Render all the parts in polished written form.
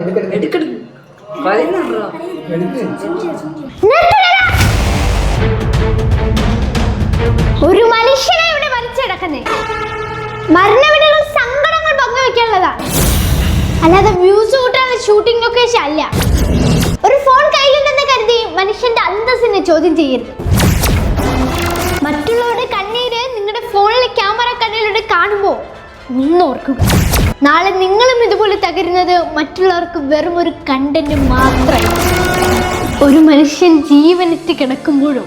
ഒരു മനുഷ്യനെ ഇവിടെ വലിച്ചെടുക്കുന്നേ മരണവിടകൾ സങ്കടങ്ങൾ പങ്കുവെക്കാനുള്ളതാണ്, അല്ലാതെ വ്യൂസ് കൂട്ടാനുള്ള ഷൂട്ടിംഗ് ലൊക്കേഷൻ അല്ല. ഒരു ഫോൺ കയ്യിലുണ്ടെന്ന് കരുതി മനുഷ്യന്റെ അന്തസ്സിനെ ചോദ്യം ചെയ്യരുത്. മറ്റുള്ളവരുടെ കണ്ണീര് നിങ്ങളുടെ ഫോണിലെ ക്യാമറ കണ്ണിലൂടെ കാണുമ്പോൾ ഒന്നോർക്കുക, നാളെ നിങ്ങളും ഇതുപോലെ തകരുന്നത് മറ്റുള്ളവർക്ക് വെറും ഒരു കണ്ടന്റ് മാത്രമല്ല. ഒരു മനുഷ്യൻ ജീവനിട്ട് കിടക്കുമ്പോഴും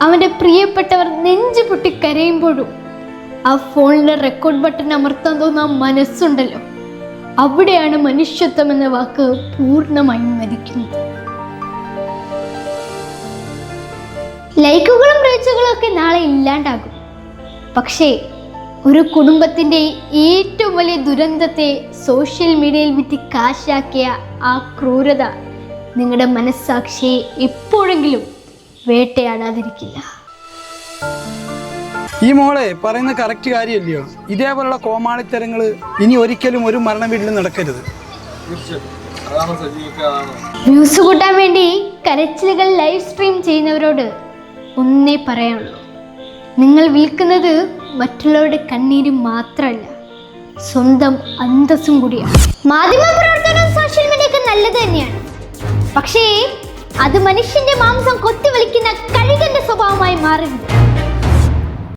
അവൻ്റെ പ്രിയപ്പെട്ടവർ നെഞ്ചു പൊട്ടി കരയുമ്പോഴും ആ ഫോണിലെ റെക്കോർഡ് ബട്ടൺ അമർത്താൻ തോന്നുന്ന മനസ്സുണ്ടല്ലോ, അവിടെയാണ് മനുഷ്യത്വം എന്ന വാക്ക് പൂർണ്ണമായും മരിക്കുന്നത്. ലൈക്കുകളും റീച്ചുകളും ഒക്കെ നാളെ ഇല്ലാണ്ടാകും, പക്ഷേ ഒരു കുടുംബത്തിൻ്റെ ഏറ്റവും വലിയ ദുരന്തത്തെ സോഷ്യൽ മീഡിയയിൽ വിറ്റ് കാശാക്കിയ ആ ക്രൂരത നിങ്ങളുടെ മനസ്സാക്ഷിയെ എപ്പോഴെങ്കിലും വേട്ടയാടാതിരിക്കില്ല. ഈ മോളെ പറയുന്ന കറക്റ്റ് കാര്യമല്ലയോ? ഇതേപോലുള്ള കോമാളിത്തരങ്ങൾ ഇനി ഒരിക്കലും ഒരു മരണ വീട്ടിൽ നടക്കരുത്. വ്യൂസ് കൂട്ടാൻ വേണ്ടി കരച്ചിലുകൾ ലൈവ് സ്ട്രീം ചെയ്യുന്നവരോട് ഒന്നേ പറയാനുള്ളൂ, നിങ്ങൾ വിൽക്കുന്നത് മറ്റുള്ളവരുടെ കണ്ണീര് മാത്രമല്ല, സ്വന്തം അന്തസ്സും കൂടിയാണ്. മാധ്യമ പ്രവർത്തനം സോഷ്യൽ മീഡിയക്ക് നല്ലത് തന്നെയാണ്, പക്ഷേ അത് മനുഷ്യന്റെ മാംസം കൊത്തി വലിക്കുന്ന കഴുകന്റെ സ്വഭാവമായി മാറരുത്.